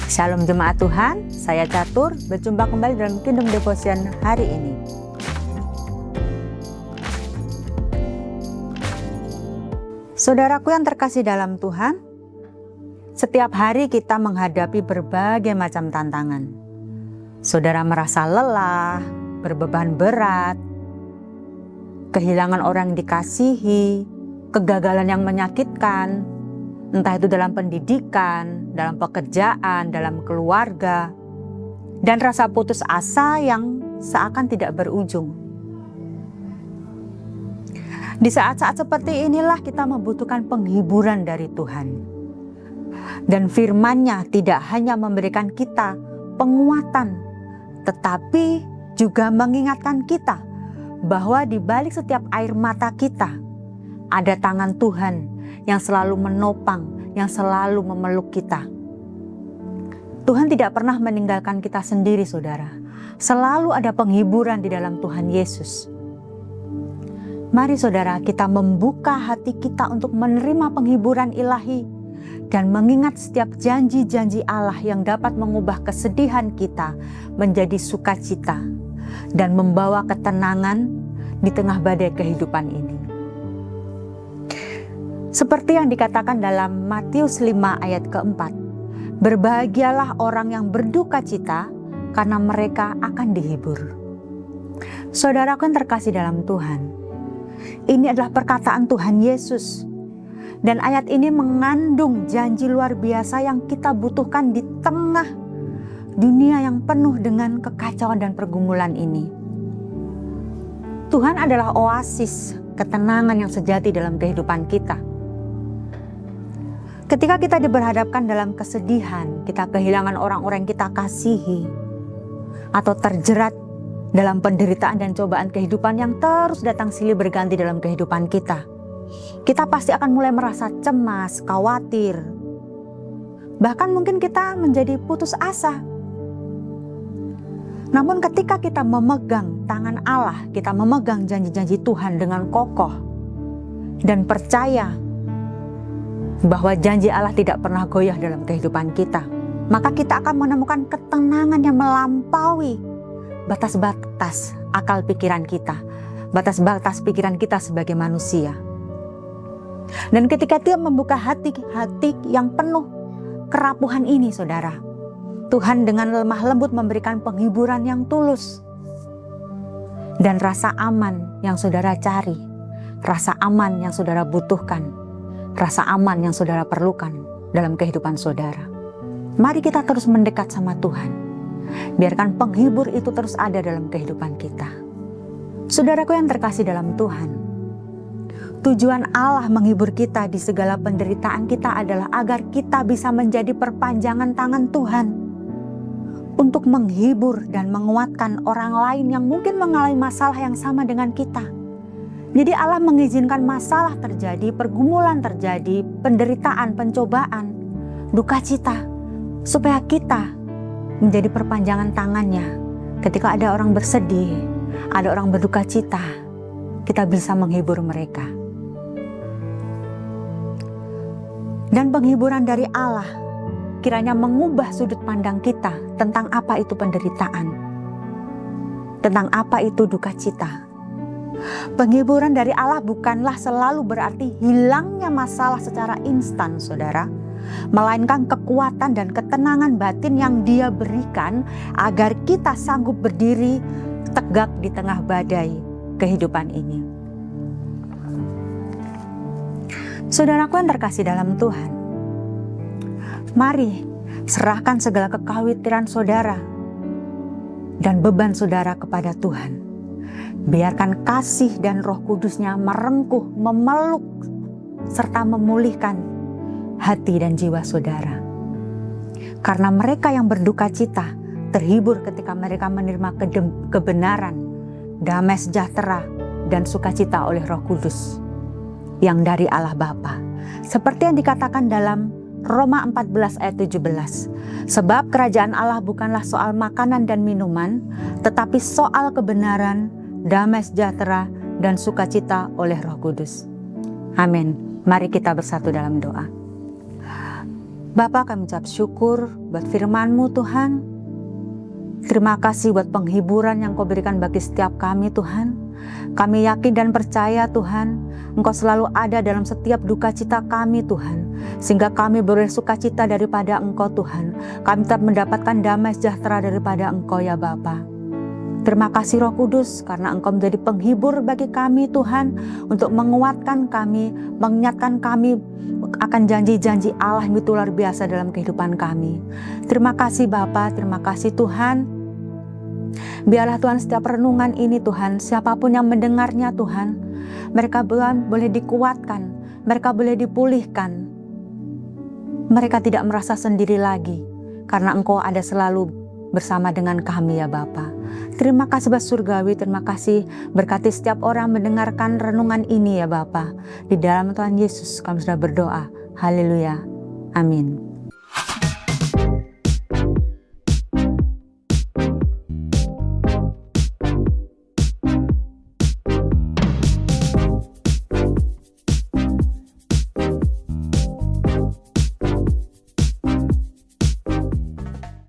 Shalom jemaat Tuhan, saya Catur, berjumpa kembali dalam Kingdom Devotion hari ini. Saudaraku yang terkasih dalam Tuhan, setiap hari kita menghadapi berbagai macam tantangan. Saudara merasa lelah, berbeban berat, kehilangan orang yang dikasihi, kegagalan yang menyakitkan, entah itu dalam pendidikan, dalam pekerjaan, dalam keluarga, dan rasa putus asa yang seakan tidak berujung. Di saat-saat seperti inilah kita membutuhkan penghiburan dari Tuhan. Dan firman-Nya tidak hanya memberikan kita penguatan, tetapi juga mengingatkan kita bahwa di balik setiap air mata kita ada tangan Tuhan yang selalu menopang, yang selalu memeluk kita. Tuhan tidak pernah meninggalkan kita sendiri, saudara. Selalu ada penghiburan di dalam Tuhan Yesus. Mari saudara, kita membuka hati kita untuk menerima penghiburan ilahi dan mengingat setiap janji-janji Allah yang dapat mengubah kesedihan kita menjadi sukacita dan membawa ketenangan di tengah badai kehidupan ini. Seperti yang dikatakan dalam Matius 5 ayat keempat, berbahagialah orang yang berduka cita karena mereka akan dihibur. Saudaraku yang terkasih dalam Tuhan, ini adalah perkataan Tuhan Yesus. Dan ayat ini mengandung janji luar biasa yang kita butuhkan di tengah dunia yang penuh dengan kekacauan dan pergumulan ini. Tuhan adalah oasis ketenangan yang sejati dalam kehidupan kita. Ketika kita diberhadapkan dalam kesedihan, kita kehilangan orang-orang yang kita kasihi, atau terjerat dalam penderitaan dan cobaan kehidupan yang terus datang silih berganti dalam kehidupan kita, kita pasti akan mulai merasa cemas, khawatir. Bahkan mungkin kita menjadi putus asa. Namun ketika kita memegang tangan Allah, kita memegang janji-janji Tuhan dengan kokoh dan percaya bahwa janji Allah tidak pernah goyah dalam kehidupan kita, maka kita akan menemukan ketenangan yang melampaui batas-batas akal pikiran kita, batas-batas pikiran kita sebagai manusia. Dan ketika dia membuka hati yang penuh kerapuhan ini, saudara, Tuhan dengan lemah lembut memberikan penghiburan yang tulus. Dan rasa aman yang saudara cari, rasa aman yang saudara butuhkan, rasa aman yang saudara perlukan dalam kehidupan saudara. Mari kita terus mendekat sama Tuhan. Biarkan penghibur itu terus ada dalam kehidupan kita. Saudaraku yang terkasih dalam Tuhan, tujuan Allah menghibur kita di segala penderitaan kita adalah agar kita bisa menjadi perpanjangan tangan Tuhan untuk menghibur dan menguatkan orang lain yang mungkin mengalami masalah yang sama dengan kita. Jadi Allah mengizinkan masalah terjadi, pergumulan terjadi, penderitaan, pencobaan, duka cita, supaya kita menjadi perpanjangan tangannya. Ketika ada orang bersedih, ada orang berduka cita, kita bisa menghibur mereka. Dan penghiburan dari Allah kiranya mengubah sudut pandang kita tentang apa itu penderitaan, tentang apa itu duka cita. Penghiburan dari Allah bukanlah selalu berarti hilangnya masalah secara instan, saudara, melainkan kekuatan dan ketenangan batin yang Dia berikan agar kita sanggup berdiri tegak di tengah badai kehidupan ini. Saudaraku yang terkasih dalam Tuhan, mari serahkan segala kekhawatiran saudara dan beban saudara kepada Tuhan. Biarkan kasih dan Roh Kudus-Nya merengkuh, memeluk, serta memulihkan hati dan jiwa saudara. Karena mereka yang berduka cita terhibur ketika mereka menerima kebenaran, damai sejahtera, dan sukacita oleh Roh Kudus yang dari Allah Bapa. Seperti yang dikatakan dalam Roma 14 ayat 17. Sebab kerajaan Allah bukanlah soal makanan dan minuman, tetapi soal kebenaran, damai sejahtera, dan sukacita oleh Roh Kudus. Amin. Mari kita bersatu dalam doa. Bapa, kami ucap syukur buat firman-Mu Tuhan. Terima kasih buat penghiburan yang Kau berikan bagi setiap kami Tuhan. Kami yakin dan percaya Tuhan, Engkau selalu ada dalam setiap duka cita kami Tuhan. Sehingga kami boleh sukacita daripada Engkau Tuhan. Kami tetap mendapatkan damai sejahtera daripada Engkau ya Bapa. Terima kasih Roh Kudus karena Engkau menjadi penghibur bagi kami Tuhan, untuk menguatkan kami, mengingatkan kami akan janji-janji Allah yang begitu luar biasa dalam kehidupan kami. Terima kasih Bapa, terima kasih Tuhan. Biarlah Tuhan setiap renungan ini Tuhan, siapapun yang mendengarnya Tuhan, mereka boleh dikuatkan, mereka boleh dipulihkan. Mereka tidak merasa sendiri lagi, karena Engkau ada selalu bersama dengan kami ya Bapa. Terima kasih Bapa Surgawi, terima kasih berkati setiap orang mendengarkan renungan ini ya Bapa. Di dalam Tuhan Yesus kami sudah berdoa. Haleluya. Amin.